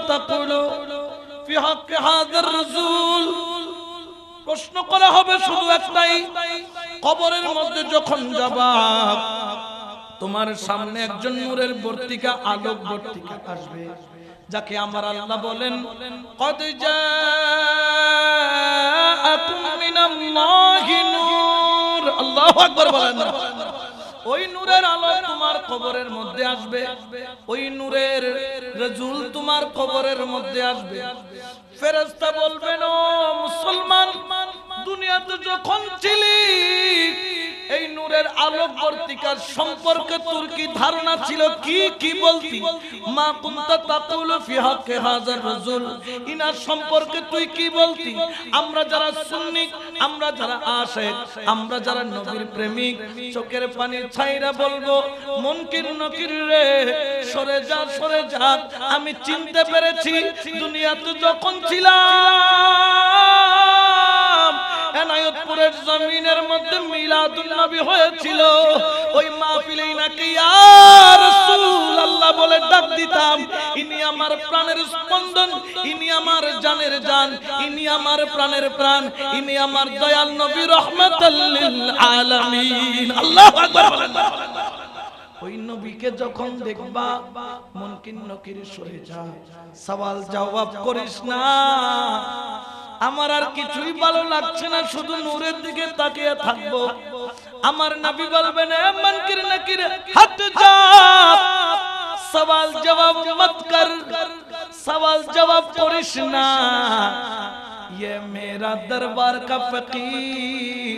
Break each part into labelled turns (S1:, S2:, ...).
S1: তাকুলু ফি হাক্কি হাযার রাসূল। প্রশ্ন করা হবে শুধু একটাই, কবরের মধ্যে যখন যাবা তোমার সামনে একজন নূরের বর্তিকা, আলোক বর্তিকা আসবে, যাকে আমার আল্লাহ বলেন কদ জাআকুম মিনাল্লাহি নূর। আল্লাহু আকবার বলেন। ওই নূরের আলো তোমার কবরের মধ্যে আসবে, ওই নূরের রাসূল তোমার কবরের মধ্যে আসবে। ফেরেশতা বলবেন ও মুসলমান, দুনিয়াতে যখন ছিলি এই নূরের আলোক বর্তিকার সম্পর্কে তোর কি ধারণা ছিল? কি বলতি? মা কুনতা তাকুলু ফি হাক্কি হাযার রাসূল, ইনার সম্পর্কে তুই কি বলতি? আমরা যারা সুন্নি, আমরা যারা আশিক, আমরা যারা নবীর প্রেমিক, চোখের পানি ছাইরা বলবো মুনকির নকির রে সরে যা, সরে যা। আমি চিনতে পেরেছি দুনিয়াতে যখন ছিলাম এনায়েতপুরের জমিনের মধ্যে মিলাদুন নবী হয়েছিল, ওই মাহফিলেই নাকি ইয়া রাসূলুল্লাহ বলে ডাক দিতাম। ইনি আমার প্রাণের স্পন্দন, ইনি আমার জানের জান, ইনি আমার প্রাণের প্রাণ, ইনি আমার দয়াল নবী রাহমাতাল লিল আলামিন। আল্লাহু আকবার বলেন। ওই নবীকে যখন দেখবা মুনকির নকির সরে যা, সওয়াল জবাব করিস না। আমার আর কিছুই ভালো লাগছে না, শুধু নূরের দিকে তাকিয়ে থাকবো। আমার নবী বলবেন এ মুনকির নকির হট যা, সওয়াল জবাব মত কর, সওয়াল জবাব করিস না। ये मेरा दरबार का फकीर,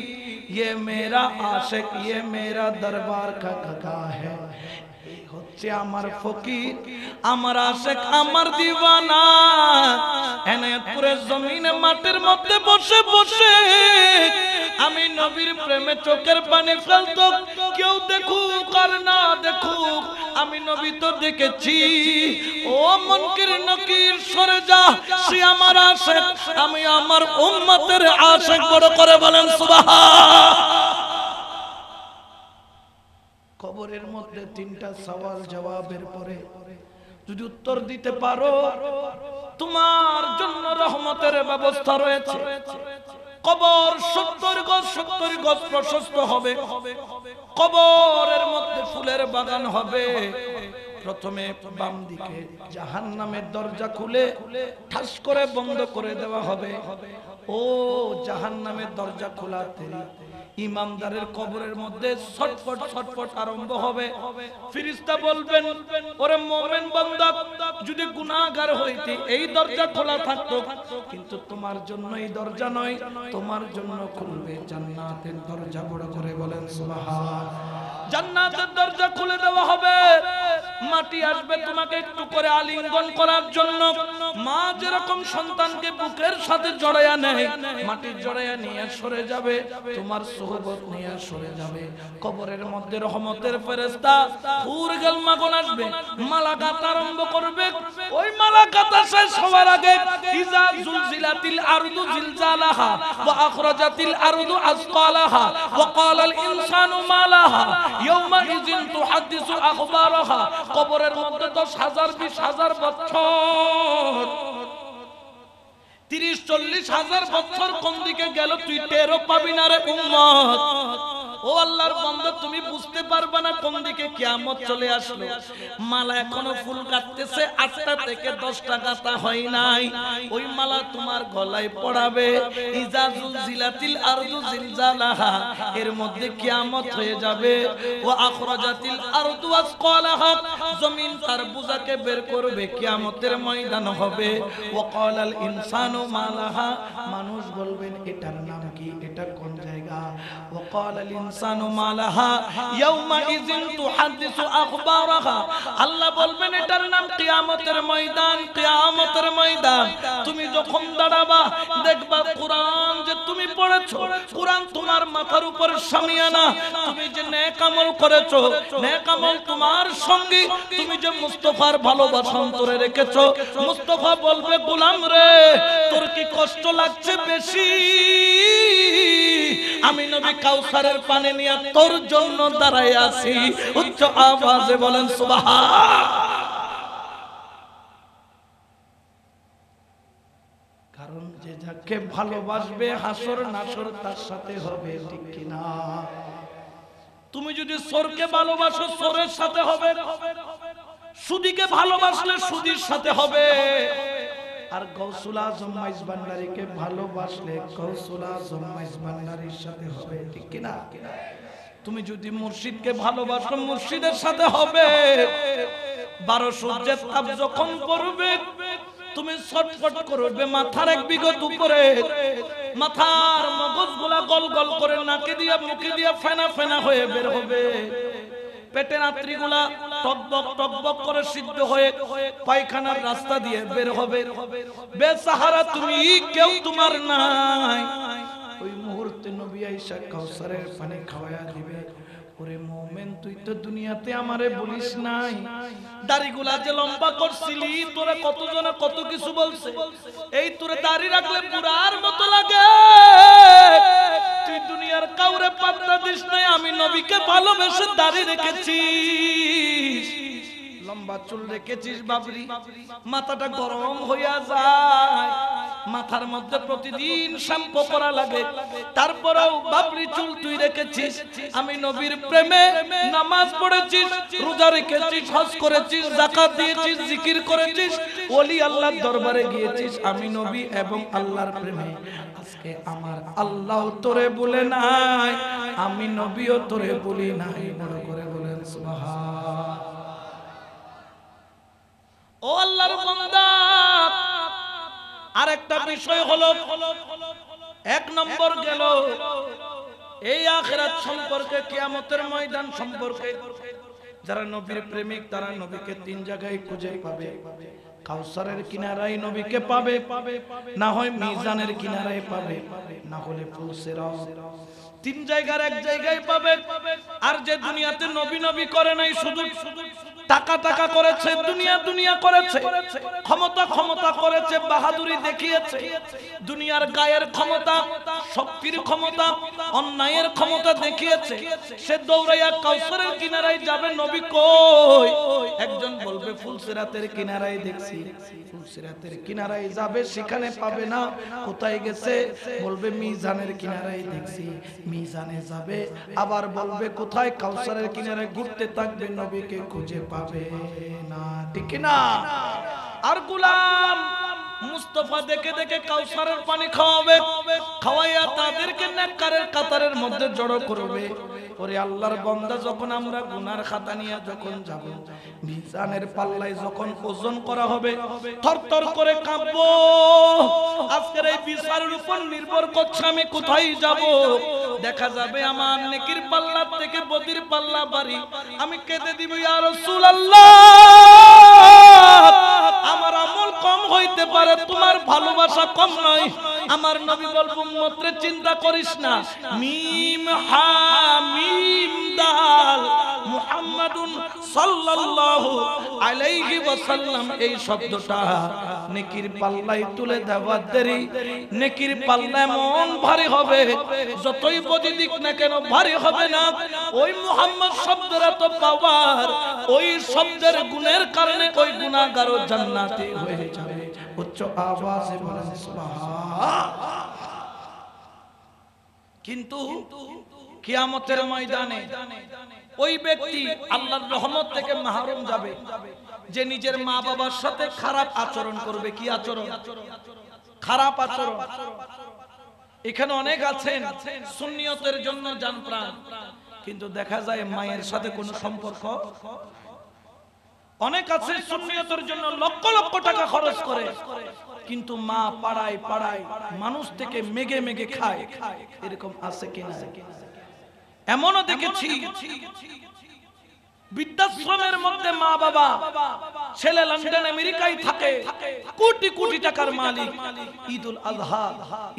S1: ये मेरा आशिक, ये मेरा दरबार का गदा है। হচ্ছে আমার ফকির, আমার আশিক, আমার দিওয়ানা। এনায়েতপুরের জমিনে মাটির মধ্যে বসে বসে আমি নবীর প্রেমে চোখের পানি ফেলতো। কেউ দেখুক আর না দেখুক, আমি নবী তো দেখেছি। ও মুনকির নকির সরে যা, সে আমার আশিক, আমি আমার উম্মতের আশিক। বড় করে বলেন সুবহান। কবরের মধ্যে তিনটা সওয়াল জবাবের পরে যদি উত্তর দিতে পারো তোমার জন্য রহমতের ব্যবস্থা রয়েছে। কবর 70 গজ প্রশস্ত হবে, কবরের মধ্যে ফুলের বাগান হবে। প্রথমে বাম দিকে জাহান্নামের দরজা খুলে ঠাস করে বন্ধ করে দেওয়া হবে। ও জাহান্নামের দরজা খোলাতে ইমানদারের কবরের মধ্যে ছটফট ছটফট আরম্ভ হবে। ফেরেশতা বলবেন ওরে মুমিন বান্দা, যদি গুনাহগার হইতে এই দরজা খোলা থাকতো, কিন্তু তোমার জন্য এই দরজা নয়, তোমার জন্য খুলবে জান্নাতের দরজা। বড় করে বলেন সুবহান। জান্নাতের দরজা খুলে দেওয়া হবে। মাটি আসবে তোমাকে একটু করে আলিঙ্গন করার জন্য। মা যেরকম সন্তানকে বুকের সাথে জড়ায়া নেয়, মাটি জড়ায়া নিয়ে সরে যাবে, তোমার সোহবত নিয়ে সরে যাবে। কবরের মধ্যে রহমতের ফেরেশতা হুর গালমাগন আসবে, মালাকাত আরম্ভ করবে। ওই মালাকাত শেষ হওয়ার আগে ইজা জুলজিলাতিল আরদু জিলজালাহা ওয়া আখরাজাতিল আরদু আসকালাহা ওয়া ক্বালাল ইনসানু মা লাহা ইয়াওমা ইযিন তুহাদ্দিসু আখবারাহা। কবরের মধ্যে 10,000 20,000 বছর, 30-40 হাজার বছর কোন দিকে গেল তুই টেরও পাবি না রে উম্মত। ও আল্লাহর বান্দা, তুমি বুঝতে পারবে না কোন দিকে কিয়ামত চলে আসলো। মালা এখনো ফুল কাটতেছে, 8টা থেকে 10টা কাটা হয় নাই। ওই মালা তোমার গলায় পড়াবে। ইজা জুলজিলাতিল আরদু জিলজালাহা, এর মধ্যে কিয়ামত হয়ে যাবে। ওয়া আখরাজাতিল আরদু আসকালাহা, জমিন তার বোঝাকে বের করবে, কিয়ামতের ময়দান হবে। ওয়া ক্বালাল ইনসানু মা লাহা, মানুষ বলবেন এটার নাম কি, এটা কোন জায়গা? ওয়া ক্বালাল ইনসানু মা লাহা ইয়াওমা ইযিন তুহাদ্দিসু আখবারাহা, আল্লাহ বলবেন এটার নাম কিয়ামতের ময়দান। কিয়ামতের ময়দান তুমি যখন দাঁড়াবা দেখবা কুরআন যে তুমি পড়েছো, কুরআন তোমার মাথার উপর শামিয়ানা। তুমি যে নেক আমল করেছো, নেক আমল তোমার সঙ্গী। তুমি যে মুস্তাফার ভালোবাসা অন্তরে রেখেছো, মুস্তাফা বলবে গোলাম রে তোর কি কষ্ট লাগছে বেশি? আমি নবী কাউসারের পানি নিয়ে তোর জন্য দাঁড়ায় আছি। উচ্চ আওয়াজে বলেন সুবহান। যাকে ভালোবাসবে হাসর নাসর তার সাথে হবে, ঠিক কিনা? তুমি যদি সোরকে ভালোবাসো সোরের সাথে হবে, সুদীকে ভালোবাসলে সুদীর সাথে হবে, আর গৌসুল আজম মাইজ ভান্ডারীকে ভালোবাসলে গৌসুল আজম মাইজ ভান্ডারীর সাথে হবে, ঠিক কিনা? তুমি যদি মুর্শিদকে ভালোবাসো মুর্শিদের সাথে হবে। 12 সূর্যের তাপ যখন পড়বে তুমি ছটফট করবে, মাথার এক বিঘত উপরে মাথার মগজগুলা গল গল করে নাকে দিয়া মুখে দিয়া ফেনা ফেনা হয়ে বের হবে, পেটের আত্রিগুলা টকবক টকবক করে সিদ্ধ হয়ে পায়খানার রাস্তা দিয়ে বের হবে। বেসাহারা তুমি, কেউ তোমার নাই। ওই মুহূর্তে নবী আয়েশা কাউসারের পানি খাওয়ায়া দিবে। ওরে মুমিন, তুই তো দুনিয়াতে আমারে বলিস নাই, দাড়িগুলা যে লম্বা করছিলি তোরে কতজনে কত কিছু বলছে, এই তোরে দাড়ি রাখলে বুড়ার মতো লাগে, তুই দুনিয়ার কাউরে পাত্তা দিস নাই, আমি নবীকে ভালোবেসে দাড়ি রেখেছিস, লম্বা চুল রেখেছিস বাবরি, মাথাটা গরম হইয়া যায়, মাথার মধ্যে প্রতিদিন শ্যাম্পু করা লাগে, তারপরেও বাবরি চুল তুই রেখেছিস, আমি নবীর প্রেমে নামাজ পড়েছিস, রোজা রেখেছিস, হজ করেছিস, যাকাত দিয়েছিস, জিকির করেছিস, ওলি আল্লাহর দরবারে গিয়েছিস, আমি নবী এবং আল্লাহর প্রেমে। আজকে আমার আল্লাহ তোরে বলে নাই, আমি নবীও তোরে বলি নাই, বড় করে বলেন সুবহান। ও আল্লাহর বান্দা, আরেকটা বিষয় হলো, 1 নম্বর গেল এই আখিরাত সম্পর্কে, কিয়ামতের ময়দান সম্পর্কে। যারা নবীর প্রেমিক তারা নবীকে 3 জায়গায় খুঁজে পাবে। কাউসারের কিনারায় নবীকে পাবে, না হয় মিজানের কিনারায় পাবে, না হলে ফুলসিরাত। 3 জায়গার এক জায়গায় পাবে। আর যে দুনিয়াতে নবী নবী করে নাই, শুধু টাকা টাকা করেছে, দুনিয়া দুনিয়া করেছে, ক্ষমতা ক্ষমতা করেছে, বাহাদুরি দেখিয়েছে, দুনিয়ার গায়ের ক্ষমতা, শক্তির ক্ষমতা, অন্যায়ের ক্ষমতা দেখিয়েছে, সে দৌড়াইয়া কাউসারের কিনারায় যাবে, নবী কই? একজন বলবে ফুলসিরাতের কিনারায় দেখছি, ফুলসিরাতের কিনারায় যাবে, সেখানে পাবে না, কোথায় গেছে? বলবে মিজানের কিনারায় দেখছি, মিজানে যাবে, আবার বলবে কোথায়? কাউসারের কিনারায় ঘুরতে থাকবে, নবীকে খুঁজে পাবে না, ঠিক না? আর গোলাম মুস্তাফা দেখে দেখে কাউসারের পানি খাওয়াবে, খাওয়াইয়া তাদেরকে নেককারের কাতারের মধ্যে জড়ো করবে। ওরে আল্লাহর বান্দা, যখন আমরা গুনার খাতা নিয়ে যখন যাব, মিজানের পাল্লায় যখন ওজন করা হবে, থরথর করে কাঁপবো। আজকের এই বিচারের উপর নির্ভর করছে আমি কোথায় যাব। দেখা যাবে আমার নেকির পাল্লা থেকে বদির পাল্লা বাড়ি, আমি কেঁদে দিব, ইয়া রাসূলুল্লাহ আমার আমল কম হইতে পারে, তোমার ভালোবাসা কম নয়। আমার নবী বলবো, উম্মতরে চিন্তা করিস না, মিম হা মিম দাল মুহাম্মাদুন সাল্লাল্লাহু আলাইহি ওয়াসাল্লাম, এই শব্দটা নেকির পাল্লায় তুলে দেওয়ার দেরি, নেকির পাল্লা মন ভারী হবে, যতই বদি দিক না কেন ভারী হবে না। ওই মুহাম্মদ শব্দের এত পাওয়ার, ওই শব্দের গুণের কারণে ওই গুনাহগারও জান্নাতি হয়ে যাবে। উচ্চ আওয়াজে বলেন সুবহান। কিন্তু কিয়ামতের ময়দানে ওই ব্যক্তি আল্লাহর রহমত থেকে মাহরুম যাবে, যে নিজের মা বাবার সাথে খারাপ আচরণ করবে। কি আচরণ? খারাপ আচরণ। এখানে অনেক আছেন সুন্নিয়তের জন্য জান প্রাণ, কিন্তু দেখা যায় মায়ের সাথে কোনো সম্পর্ক। অনেক আছে সুন্নিয়তের জন্য লক্ষ লক্ষ টাকা খরচ করে, কিন্তু মা পাড়ায় পাড়ায় মানুষ থেকে মেগে মেগে খায়। এরকম আছে কিনা? এমনও দেখেছি বৃদ্ধাশ্রমের মধ্যে মা বাবা, ছেলে লন্ডন আমেরিকায় থাকে, কোটি কোটি টাকার মালিক, ঈদুল আযহা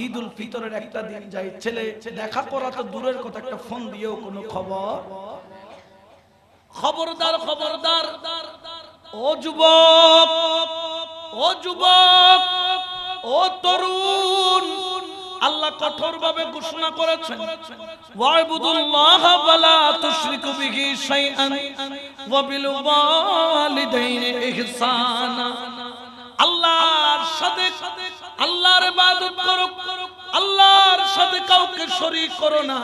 S1: ঈদুল ফিতরের একটা দিন যায়, ছেলে দেখা করা তো দূরের কথা, একটা ফোন দিয়েও কোনো খবর। খবরদার খবরদার, ও যুবক, ও যুবক, ও তরুণ, আল্লাহ কঠোর ভাবে ঘোষণা করেছেন, ওয়া'বুদুল্লাহ ওয়া লা তুশরিকু বিহি শাইআন ওয়া বিল ওয়ালিদাইনি ইহসানা। আল্লাহর সাথে আল্লাহর ইবাদত করো, আল্লাহর সাথে কাউকে শরীক করো না।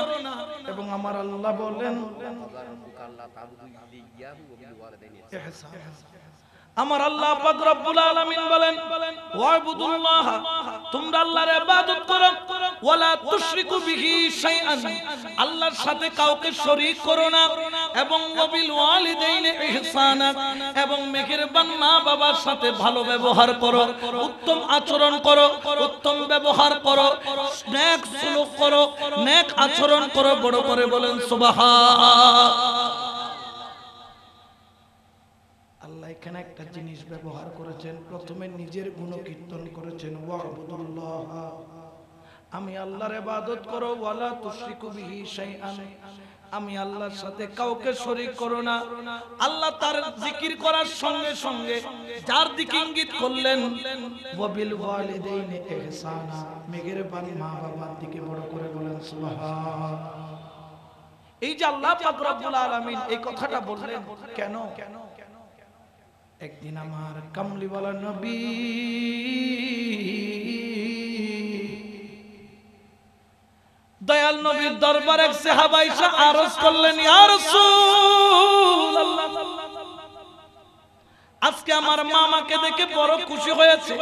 S1: এবং আমার আল্লাহ বলেন আমার আল্লাহ পাক রব্বুল আলামিন বলেন ওয়াবুদুল্লাহ, তোমরা আল্লাহর ইবাদত করো, ওয়ালা তুশরিকু বিহি শাইআন, আল্লাহর সাথে কাউকে শরীক করো না। এবং ওয়াবিল ওয়ালিদাইনি ইহসানা, এবং মেহেরবান মা বাবার সাথে ভালো ব্যবহার করো, উত্তম আচরণ করো, উত্তম ব্যবহার করো, নেক সুলুক করো, নেক আচরণ করো। বড় করে বলেন সুবহান। আল্লাহ এখানে একটা জিনিস ব্যবহার করেছেন, প্রথমে নিজের গুণকীর্তন করেছেন ওয়াবুদুল্লাহ, আমি আল্লাহর ইবাদত করো, ওয়ালা তুশরিকু বিহি শাইআন, আমি আল্লাহর সাথে কাউকে শরীক করো না। আল্লাহ তার জিকির করার সঙ্গে সঙ্গে যার দিকে ইঙ্গিত করলেন ওয়াবিল ওয়ালিদাইনি ইহসানা, মেহেরবান মা বাবার দিকে। বড় করে বলেন সুবহান। এই যে আল্লাহ পাক রব্বুল আলামিন এই কথাটা বললেন কেন? একদিন আমার কামলিওয়ালা নবী দয়াল নবীর দরবারে এক সাহাবা এসে আরজ করলেন, ইয়া রাসূলুল্লাহ, আজকে আমার মা আমাকে দেখে বড় খুশি হয়েছে।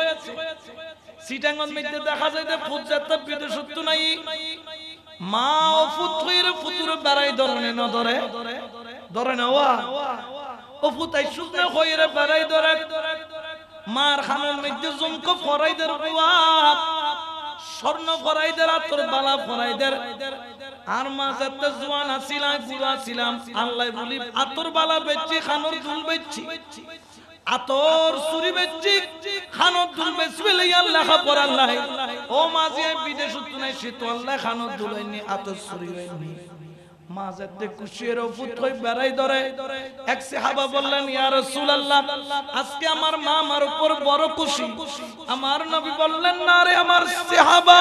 S1: সিটাঙ্গন মধ্যে দেখা যায় যে ফুটজাত বিদেশত্ব নাই, মা ও ফুতুর ফুতুর বেড়াই ধরনে না ধরে ধরে না ওয়া ও ফুতাই সুজনা হইরে বেড়াই ধরে মার খানের মধ্যে জমকো ফরাইদের বুয়া স্বর্ণ ফরাইদের আতর বালা ফরাইদের আর মা যাতে জওয়ান আছিলাম বুড়া ছিলাম আল্লাহ বলি আতর বালা বেচছি খানোর দুল বেচছি আতর চুরি বেচছি খানোর দুল বেচবে লই আল্লাহ পর আল্লাহ ও মাঝে বিদেশ নাই সে তো আল্লাহ খানোর দুলাইনি আতর চুরি হয়নি। মা যাতে খুশির ফুট হই বেড়াই ধরে এক সাহাবা বললেন, ইয়া রাসূলুল্লাহ, আজকে আমার মা আমার উপর বড় খুশি। আমার নবী বললেন, না রে আমার সাহাবা,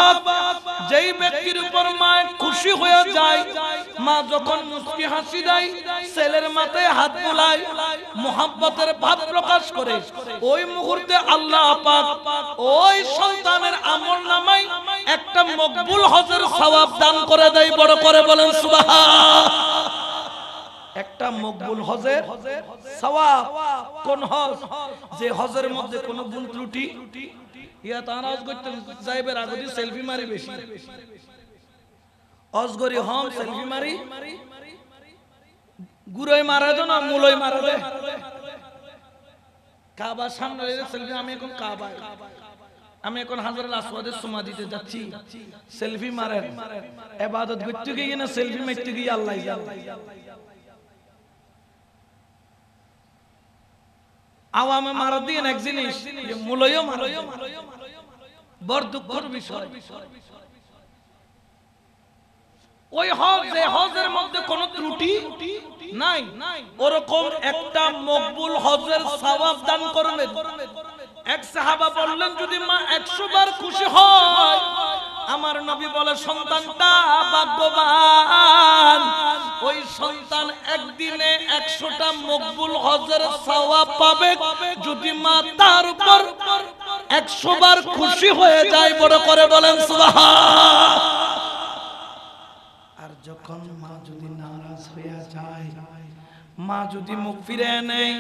S1: যেই ব্যক্তির উপর মা খুশি হয়ে যায়, মা যখন মুস্কি হাসি দেয়, ছেলের মাথায় হাত বুলায়, মুহাব্বতের ভাব প্রকাশ করে, ওই মুহূর্তে আল্লাহ পাক ওই সন্তানের আমলনামায় একটা মকবুল হজের সওয়াব দান করে দেয়। বড় করে বলেন সুবহান। একটা মকবুল হজের সওয়াব। কোন হজ? যে হজের মধ্যে কোনো ভুল ত্রুটি ইয়া তারা হজ করতে যাইবার আগে সেলফি মারি বেশি হজ করি হম সেলফি মারি গুরই মারা দো না মুলই মারা দে কাবা সামনে সেলফি। আমি এখন কাবা, আমি এখন হাজরাতুল আসওয়াদের সুমা দিতে যাচ্ছি, সেলফি মারেন ইবাদত করতে গিয়ে না সেলফি মারতে গিয়ে আল্লাহ জানে। আওয়ামে মারা দিয়ে এক জিনিস মুলইও মারা বড় দুঃখের বিষয়। ওই হজ যে হজের মধ্যে কোনো ত্রুটি নাই, ওরকম একটা মকবুল হজের সওয়াব দান করবেন। এক সাহাবা বললেন, যদি মা 100 বার খুশি হয়, আমার নবী বলে সন্তানটা ভাগ্যবান, ওই সন্তান একদিনে 100টা মকবুল হজের সওয়াব পাবে যদি মা তার উপর 100 বার খুশি হয়ে যায়। বড় করে বলেন সুবহান। আর যখন মা যদি নারাজ হয়ে যায়, মা যদি মুখ ফিরে নেয়,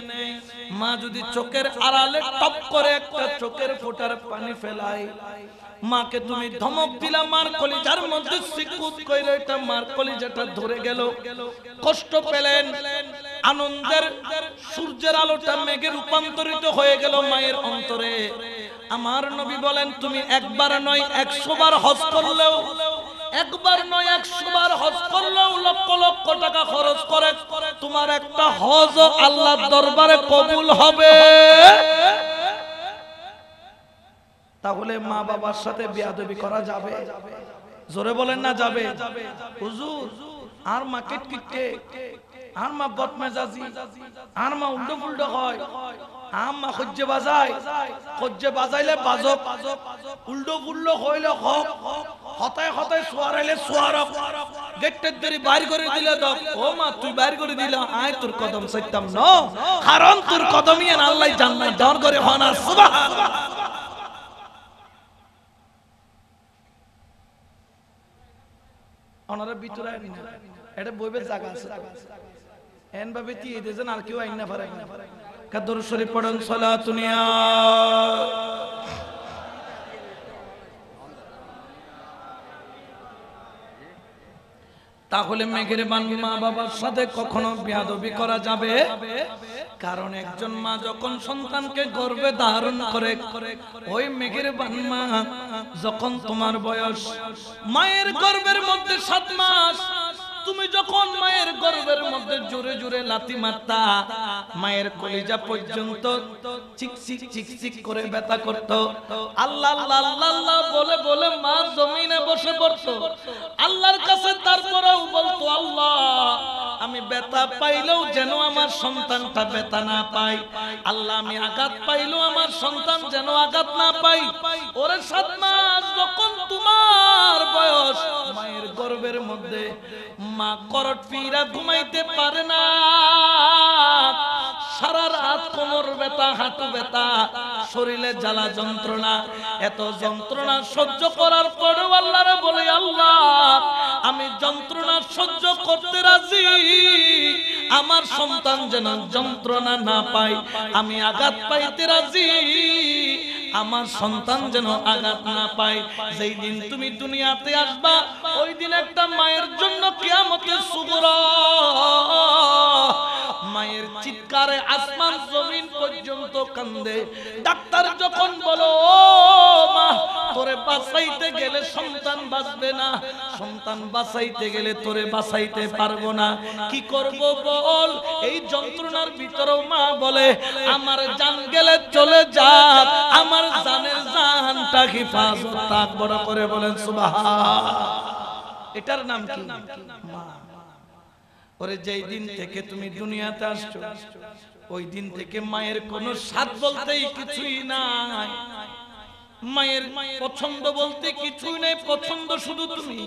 S1: মা যদি চোখের আড়ালে টপ করে একটা চোখের ফোঁটার পানি ফেলায়, মাকে তুমি ধমক দিলা, মার কলিজার মধ্যে সিকুত কইরা এটা মার কলিজাটা ধরে গেল, কষ্ট পেলেন, আনন্দের সূর্যের আলোটা মেঘে রূপান্তরিত হয়ে গেল মায়ের অন্তরে। আমার নবী বলেন, তুমি একবার নয় 100 বার হজ করলেও, একবার নয় 100 বার হজ করলেও লক্ষ লক্ষ টাকা খরচ করে তোমার একটা হজ আল্লাহর দরবারে কবুল হবে। তাহলে মা বাবার সাথে বেয়াদবি করা যাবে? জোরে বলেন না যাবে? হুজুর আর মা কিটকিটে, আর মা বদমেজাজি, আর মা উল্টো ফুল্টো হয়, আম্মা খজ্জে বাজায়, খজ্জে বাজাইলে বাজক, উল্টো ফুল্টো হইলে হক, হতায় হতায় সোয়ারাইলে সোয়ারক, গেটের দড়ি বাইর করে দিলে দক। ও মা তুই বাইর করে দিলা, আয় তোর কদম চাইতাম না, কারণ তোর কদমই আল্লাহ জান্নাত দান করে হনা। সুবহানাল্লাহ। ওনারা ভিতরে আইনি না এটা বইবে জায়গা আছে এন ভাবে তি এই দেন আর কেউ আইন না পারে না কাদর শরীফ পড়েন সালাতুনিয়া তাহলে মেঘের বান মা বাবার সাথে কখনো বেয়াদবি করা যাবে কারণ একজন মা যখন সন্তানকে গর্ভে ধারণ করে ওই মেঘের বান মা যখন তোমার বয়স মায়ের গর্ভের মধ্যে 7 মাস তুমি যখন মায়ের গর্ভের মধ্যে জোরে জোরে লাথি মারতা মায়ের কলিজা পর্যন্ত চিকচিক চিকচিক করে ব্যথা করত আল্লাহ আল্লাহ আল্লাহ বলে বলে মা জমিনে বসে পড়তো আল্লাহর কাছে তারপরেও বলতো আল্লাহ আমি ব্যথা পাইলেও যেন আমার সন্তানটা ব্যথা না পায় আল্লাহ আমি আঘাত পাইলেও আমার সন্তান যেন আঘাত না পায় ওরে 7 মাস যখন তোমার বয়স মায়ের গর্ভের মধ্যে মা করট ফিরা ঘুমাইতে পারে না সারা রাত কোমর ব্যথা হাঁটু ব্যথা শরীরে জ্বালা যন্ত্রণা এত যন্ত্রণা সহ্য করার পরেও আল্লাহরে বলে আল্লাহ আমি যন্ত্রণা সহ্য করতে রাজি আমার সন্তান যেন যন্ত্রণা না পায় আমি আঘাত পাইতে রাজি আমার সন্তান যেন আঘাত না পায় যেই দিন তুমি দুনিয়াতে আসবা ওই দিন একটা মায়ের জন্য কিয়ামতের সুগরা মায়ের চিৎকারে আসমান জমিন পর্যন্ত কান্দে ডাক্তার যখন বলো মা তোরে বাঁচাইতে গেলে সন্তান বাঁচবে না সন্তান বাঁচাইতে গেলে তোরে বাঁচাইতে পারবো না কি করব বল এই যন্ত্রণার ভিতরেও মা বলে আমার জান গেলে চলে যাক আমার জানের জানটা হিফাজত থাক বড় করে বলেন সুবহান এটার নাম কি মা ওরে যেই দিন থেকে তুমি দুনিয়াতে আসছো ওই দিন থেকে মায়ের কোনো স্বাদ বলতেই কিছুই নাই মায়ের পছন্দ বলতে কিছুই নাই পছন্দ শুধু তুমি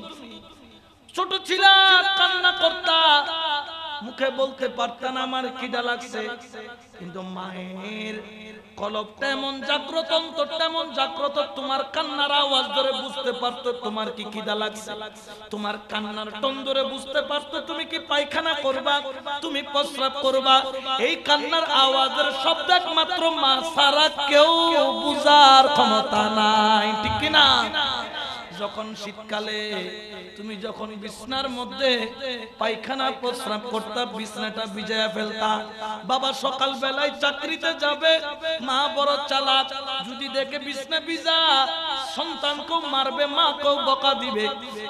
S1: ছোট ছিলা কান্না করতা মুখে বলতে পারতা না আমার খিদা লাগছে কিন্তু মায়ের কলবটা এমন জাগ্রত অন্তরটা এমন জাগ্রত তোমার কান্নার আওয়াজ ধরে বুঝতে পারতো তোমার কি খিদা লাগছে তোমার কান্নার টোন ধরে বুঝতে পারতো তুমি কি পায়খানা করবা তুমি প্রস্রাব করবা এই কান্নার আওয়াজের শব্দ একমাত্র মা ছাড়া কেউ বুঝার ক্ষমতা নাই ঠিক কি না যখন শীতকালে তুমি যখন বিছনার মধ্যে পায়খানা প্রস্রাব করতা বিছনাটা ভিজায়া ফেলতা বাবা সকাল বেলায় চাকরিতে যাবে মা বড় চালাক যদি দেখে বিছনা ভিজা সন্তানকেও মারবে মাকেও বকা দিবে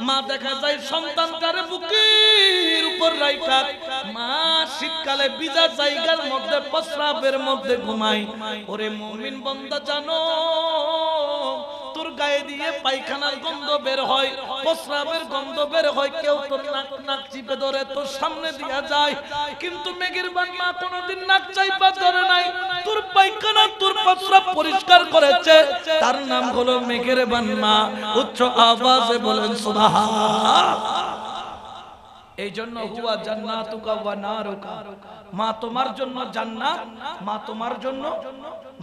S1: মা দেখা যায় সন্তানটারে বুকের উপর রাইখা মা শীতকালে ভিজা জায়গার মধ্যে প্রস্রাবের মধ্যে ঘুমায় ওরে মুমিন বান্দা জানো তোর গায়ে দিয়ে পায়খানার গন্ধ বের হয় প্রস্রাবের গন্ধ বের হয় কেউ তোর নাক চিপে ধরে তোর সামনে দিয়া যায় কিন্তু মেঘের বান মা কোনোদিন নাক চাইপা ধরে নাই তোর পায়খানা তোর প্রস্রাব পরিষ্কার করেছে তার নাম হলো মেঘের বান মা উচ্চ আওয়াজে বলেন সুবহান এই জন্য হুয়া জান্নাতুকা ওয়া নারুকা মা তোমার জন্য জান্নাত মা তোমার জন্য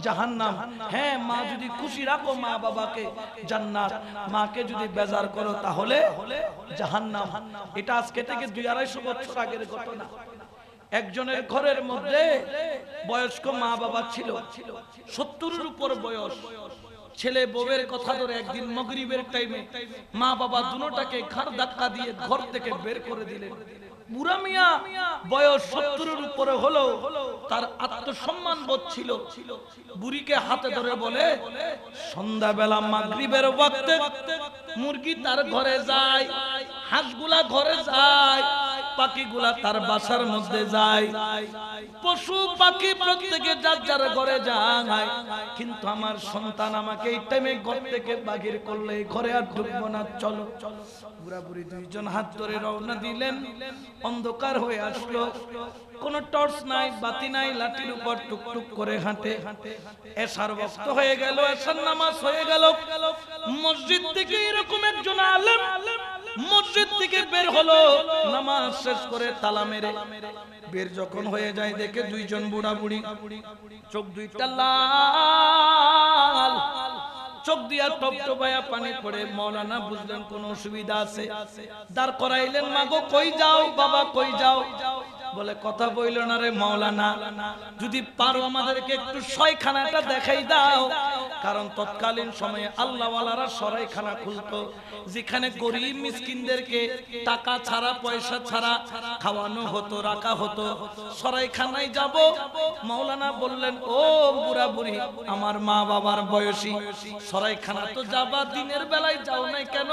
S1: জাহান্নাম হ্যাঁ মা যদি খুশি রাখো মা বাবাকে জান্নাত মাকে যদি বেজার করো তাহলে জাহান্নাম এটা আজকে থেকে 2-250 বছর আগের ঘটনা একজনের ঘরের মধ্যে বয়স্ক মা বাবা ছিল 70-এর উপর বয়স ছেলে বউয়ের কথা ধরে একদিন মাগরিবের টাইমে মা বাবা দুটোটাকে ঘাড় ধাক্কা দিয়ে ঘর থেকে বের করে দিলেন বুড়া মিয়া বয়স 70-এর উপরে হলো তার আত্মসম্মান বোধ ছিল বুড়িকে হাতে ধরে বলে সন্ধ্যাবেলা মাগরিবের ওয়াক্তে মুরগি তার ঘরে যায় হাঁসগুলা ঘরে যায় পাখিগুলা তার বাসার মধ্যে যায় পশু পাখি প্রত্যেকে যার যার ঘরে যায় কিন্তু আমার সন্তান আমাকে এই টাইমে ঘর থেকে বাহির করলে ঘরে আর ঢুকবো না চলো বুড়া বুড়ি দুইজন হাত ধরে রওনা দিলেন অন্ধকার হয়ে আসলো কোনো টর্চ নাই বাতি নাই লাঠির উপর টুকটুক করে হাঁটে এশার ওয়াক্ত হয়ে গেল এশার নামাজ হয়ে গেল মসজিদ থেকে এরকম একজন আলেম মসজিদ থেকে বের হলো নামাজ শেষ করে তালা মেরে বের যখন হয়ে যায় দেখে দুইজন বুড়া বুড়ি চোখ দুইটা লাল চোখ দিয়া টপটপায়া পানি পড়ে। মাওলানা বুঝলেন কোন অসুবিধা আছে, দাঁড় করাইলেন। মাগো কই যাও বাবা, কই যাও? বলে কথা বইল না রে মাওলানা, যদি পারো আমাদেরকে একটু সরাইখানাটা দেখাই দাও। কারণ তৎকালীন সময়ে আল্লাহওয়ালারা সরাইখানা খুলতো, যেখানে গরিব মিসকিনদেরকে টাকা ছাড়া পয়সা ছাড়া খাওয়ানো হতো, রাখা হতো। সরাইখানায় যাব। মাওলানা বললেন, ও বুড়া বুড়ি, আমার মা বাবার বয়সী, সরাইখানা তো যাবা, দিনের বেলায় যাও নাই কেন?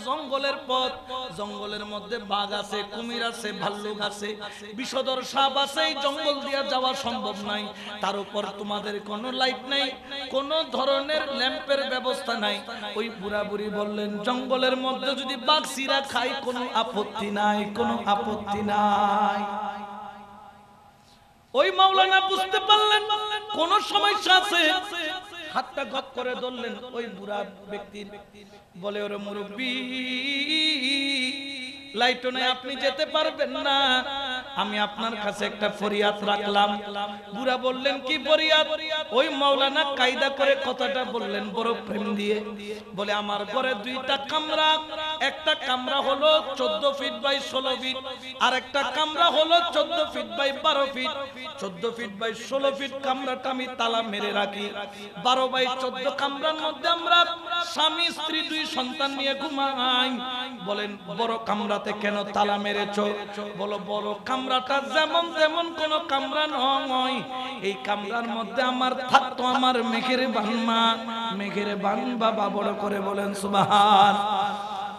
S1: জঙ্গলের পথ, জঙ্গলের মধ্যে বাঘ আছে, কুমির আছে, ভাল্লুক আছে, বিষধর সাপ আছে, এই জঙ্গল দিয়া যাওয়া সম্ভব নাই। তার উপর তোমাদের কোনো লাইট নাই, কোন ধরনের ল্যাম্পের ব্যবস্থা নাই। ওই বুড়া বুড়ি বললেন, জঙ্গলের মধ্যে যদি বাঘ সিরা খায় কোনো আপত্তি নাই, কোনো আপত্তি নাই। ওই মাওলানা বুঝতে পারলেন কোন সমস্যা আছে, হাতটা গপ করে ধরলেন ওই বুড়া ব্যক্তির। বলে, ওরে মুরব্বি, লাইট নাই, আপনি যেতে পারবেন না, আমি আপনার কাছে একটা ফরিয়াদ রাখলাম। বুড়া বললেন, কি ফরিয়াদ? ওই মাওলানা কায়দা করে কথাটা বললেন বড় প্রেম দিয়ে। বলে, আমার ঘরে দুইটা কামরা, একটা কামরা হলো 14 ফিট বাই 16 ফিট, আর একটা কামরা হলো 14 feet by 12 feet. 14 feet by 16 feet কামরাটা আমি তালা মেরে রাখি। 12 বাই 14 কামরার মধ্যে আমরা স্বামী স্ত্রী 2 সন্তান নিয়ে ঘুমাই। বলেন, বড় কামরাতে কেন তালা মেরেছো? বলো, বড় কামরাটা যেমন তেমন কোন কামরা নয়, এই কামরার মধ্যে আমার থাকতো আমার মেঘের বানমা, মেঘের বান বাবা। বড় করে বলেন সুবহান।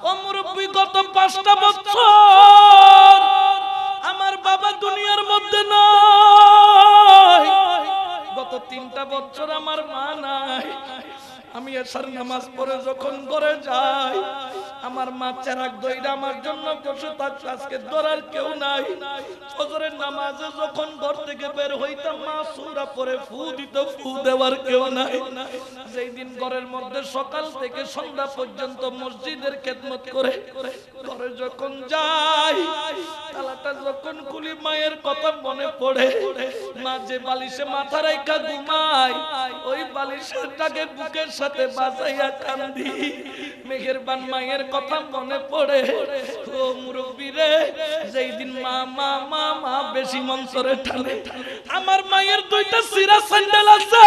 S1: ও মুরব্বি, গত 5টা বছর আমার বাবা দুনিয়ার মধ্যে নাই, গত 3টা বছর আমার মা নাই। আমি এশার নামাজ পড়ে যখন ঘরে যাই, আমার মা চেরাক দইরা আমার জন্য বসে থাকতো, আজকে ধরার কেউ নাই। ফজরের নামাজে যখন ঘর থেকে বের হইতাম, মা সূরা পড়ে ফু দিত, ফু দেওয়ার কেউ নাই। যেই দিন ঘরের মধ্যে সকাল থেকে সন্ধ্যা পর্যন্ত মসজিদের খেদমত করে ঘরে যখন যাই, তালাটা যখন খুলি, মায়ের কথা মনে পড়ে। মা যে বালিশে মাথা রাইখা ঘুমায়, ওই বালিশটাকে বুকের সাথে বাজাইয়া কান্দি। মেঘের বান মায়ের কথা মনে পড়ে। ও মুরব্বি রে, যেই দিন মা মা মা মা বেশি মঞ্চরে ঠালে, আমার মায়ের 2টা সিরা স্যান্ডেল আছে,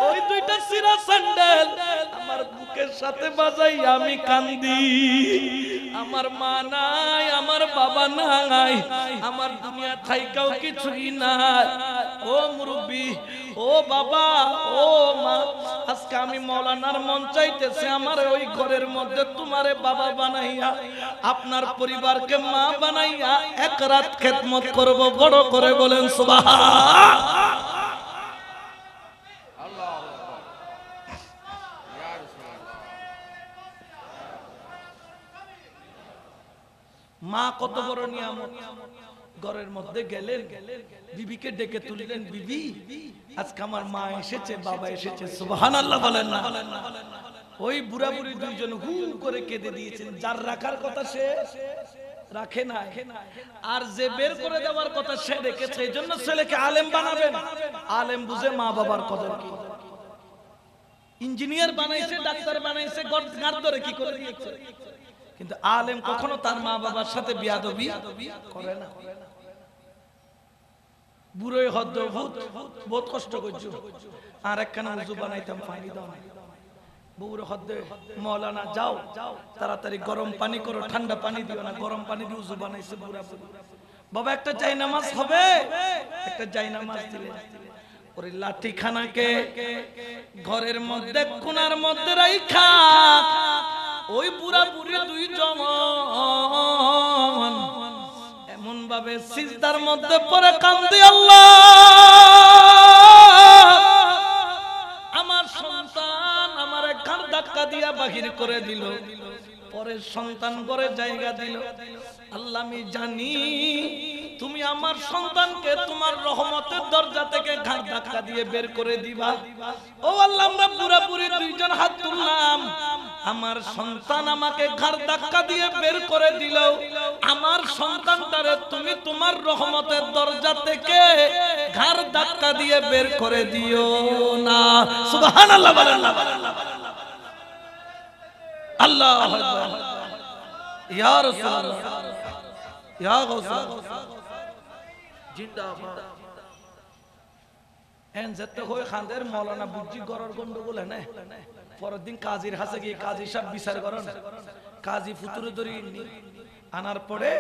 S1: ওই 2টা সিরা স্যান্ডেল আমার বুকের সাথে বাজাই আমি কান্দি। আমার মা নাই, আমার বাবা নাই, আমার দুনিয়া থাইকাও কিছুই নাই। ও মুরব্বি, ও বাবা, ও মা, আজকে আমি মাওলানার মন চাইতেছে আমার ওই ঘরের মধ্যে তোমারে বাবা বানাইয়া, আপনার পরিবারকে মা বানাইয়া এক রাত খেদমত করব। বড় করে বলেন সুবহান। মা কত বড় নিয়ামত। ঘরের মধ্যে গেলেন, বিবিকে ডেকে তুললেন, বিবি আজকে আমার মা এসেছে, বাবা এসেছে। সুবহানাল্লাহ বলেন না? ওই বুড়া বুড়ি 2জন হুম করে কেঁদে দিয়েছেন। যার রাখার কথা সে রাখে না, আর যে বের করে দেওয়ার কথা সে রেখেছে। এই জন্য ছেলেকে আলেম বানাবেন, আলেম বুঝে মা বাবার কদর কি। ইঞ্জিনিয়ার বানাইছে, ডাক্তার বানাইছে, গার ধরে কি করে দিয়েছে, কিন্তু আলেম কখনো তার মা বাবার সাথে বিয়াদবি করে না। বুড়োই হদ্দ বহুত কষ্ট করছো, আর একখানা উজু বানাইতাম, পানি দাও না। বুড়ো হদ্দে, মাওলানা যাও তাড়াতাড়ি গরম পানি করো, ঠান্ডা পানি দিও না, গরম পানি দিয়ে উজু বানাইছে বুড়া বুড়ি। বাবা একটা জায়নামাজ হবে, একটা জায়নামাজ দিলে ওরে লাঠিখানাকে ঘরের মধ্যে কোণার মধ্যে রাইখা ওই বুড়া বুড়ি 2জন এমন ভাবে সিজদার মধ্যে পড়ে কান্দে, আল্লাহ আমার সন্তান আমারে ঘাড় ধাক্কা দিয়া বাহির করে দিল, পরে সন্তান করে জায়গা দিল। আল্লাহ আমি জানি তুমি আমার সন্তানকে তোমার রহমতের দরজা থেকে ঘাড় ধাক্কা দিয়ে বের করে দিবা। ও আল্লাহ, আমরা বুড়া বুড়ি 2জন হাত তুললাম, আমার সন্তান আমাকে ঘাড় ধাক্কা দিয়ে বের করে দিল, আমার সন্তানটারে তুমি তোমার রহমতের দরজা থেকে ঘাড় ধাক্কা দিয়ে বের করে দিও না। সুবহানাল্লাহ বলেন না? আল্লাহু আকবার ইয়া রাসূলুল্লাহ ইয়া গাউসুল জিন্দাবাদ এন যেতে হয় খানদের মাওলানা বুঝি গরর গন্ডগোল না পরের দিন কাজীর হাসে গিয়ে কাজী সাহেব বিচার করেন কাজী ফুতুরে ধরে আনার পরে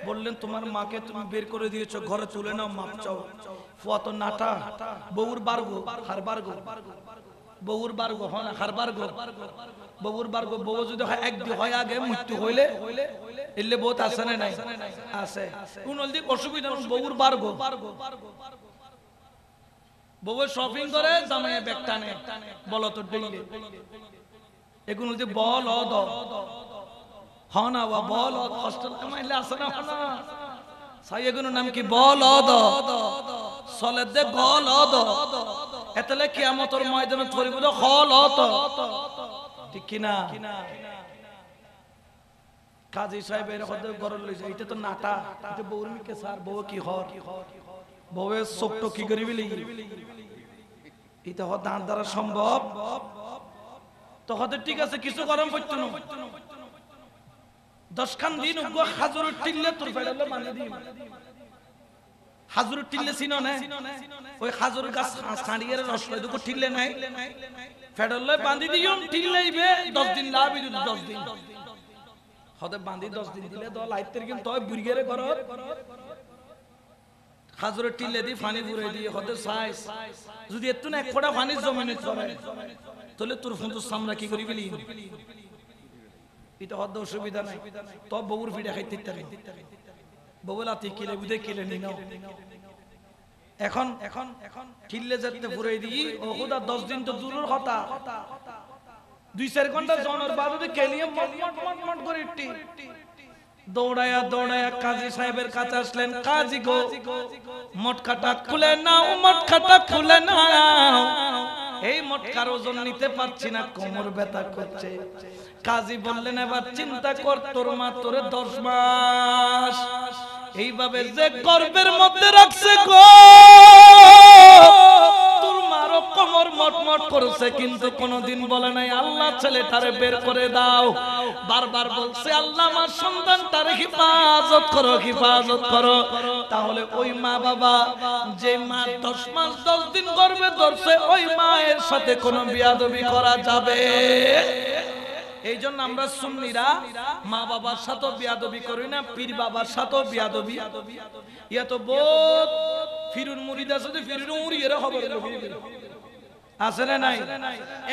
S1: বললেন তোমার মাকে তুমি বের করে দিয়েছো ঘরে তুলে নাও মাপ চাও ফুয়া তো নাটা বউর বারগো হার বারগো বউর বারগো হয় না হার বারগো বউর বারগো বউ যদি হয় একদিন হয় আগে মৃত্যু হইলে এলে বহুত আছে না নাই আছে কোন দিক অসুবিধা বউর বারগো বউ শপিং করে জামাইয়ে ব্যাগ টানে বলো তো ডেইলি এগুলো যে বল অদ হনা ওয়া বল অদ হস্টেল মাইলে আছে না হনা সাই এগুলো নাম কি বল অদ চলে দে গল অদ এতলে কিয়ামতের ময়দানে ধরিব তো হল অদ ঠিক কি না কাজী সাহেব এর হদে গরল লই যায় এটা তো নাটা এটা বউর মিকে স্যার বউ কি হর বউয়ের চোখটো কি করিবি লাগি এটা হ দাঁত দ্বারা সম্ভব তো হতে ঠিক আছে কিছু গরম পড়তো না 10 খান দিন উগো হাজুর টিল্লে তোর ফেড়ালে মানে দিই হাজুর টিল্লে চিনো না ওই হাজুর গাছ ছাড়িয়ে রস লয় দুকো টিল্লে নাই ফেড়ালে বাঁধি দিও টিল্লেইবে 10 দিন লাভই 10 দিন হতে বাঁধি 10 দিন দিলে তো লাইতের কিন্তু তয় বুড়িগেরে করো হাজুরে টিল্লে দি পানি পুরাই দিয়ে হতে সাইজ যদি একটু না এক ফোঁটা পানি জমিনে চলে তাহলে তোর ফুঁতুর সামনে কি করি বলি এটা হদ অসুবিধা নাই তো বউর ভিড়ে খাইতে পারে বউলা তি কিলে বুদে কিলে নি নাও এখন কিল্লে যেতে পুরাই দি ও খোদা 10 দিন তো দূরের কথা 2-4 ঘন্টা জনের বাদে কেলিয়ে মট করে ইটি দৌড়ায়া দৌড়ায়া কাজী সাহেবের কাছে আসলেন কাজী গো মটকাটা খুলে নাও মটকাটা খুলে নাও এই মটকার ওজন নিতে পারছি না কোমর ব্যথা করছে কাজী বললেন এবার চিন্তা কর তোর মা তোরে 10 মাস এইভাবে যে গর্ভের মধ্যে রাখছে গো তোর মারও কোমর মটমট করছে কিন্তু কোনোদিন বলে নাই আল্লাহ ছেলেটারে বের করে দাও বারবার বলছে আল্লাহ আমার সন্তানটারে হেফাজত করো তাহলে ওই মা বাবা যে মা 10 মাস 10 দিন গর্ভে ধরছে ওই মায়ের সাথে কোনো বিয়াদবি করা যাবে এই জন্য আমরা সুন্নিরা মা বাবার সাথে বিয়াদবি করি না পীর বাবার সাথে বিয়াদবি ইয়া তো বহুত ফিরুন মুরিদ আছে তো ফিরুন মুরিদের খবর আছে না নাই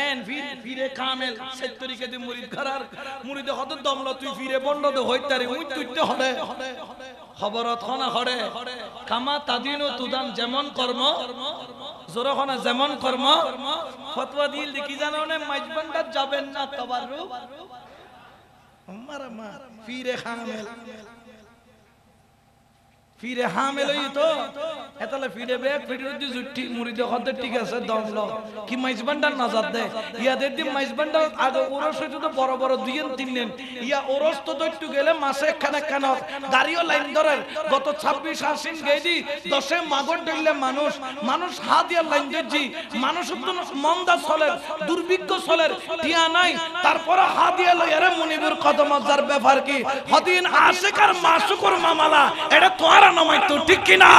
S1: এন ফিরে কামেল সেত্তরিকে দি মুরিদ করার মুরিদে হত দমলা তুই ফিরে বন্ধ দে হইতারি উই তুইতে হলে খবরত খনা হড়ে কামা তাদিনু তুদান যেমন কর্ম জোরখনা যেমন কর্ম ফতোয়া দিল দেখি জানো না মাইজবান্ডা যাবেন না তাবাররুক মারা ফিরে কামেল ফিরে হামেল হই তো এতলে ফিরে বে ফিরে দি জুটি মুরিদে হতে ঠিক আছে দমলো কি মাইজবান্ডা নজর দে ইয়াদের দি মাইজবান্ডা আগে ওরস হইতো তো বড় বড় 2-3 দিন ইয়া ওরস তো একটু গেলে মাসে খানে খান গাড়িও লাইন ধরে গত 26 আশ্বিন গেদি 10 এ মাগর ডইলে মানুষ হাত দিয়া লাইন দিজি মানুষ তো মন্দা চলে দুর্ভিক্ষ চলে টিয়া নাই তারপর হাত দিয়া লইয়ারে মুনিবুর কদম যার ব্যাপার কি হদিন আশিকার মাসুকুর মামলা এটা তোরা নামাই তো ঠিক কি না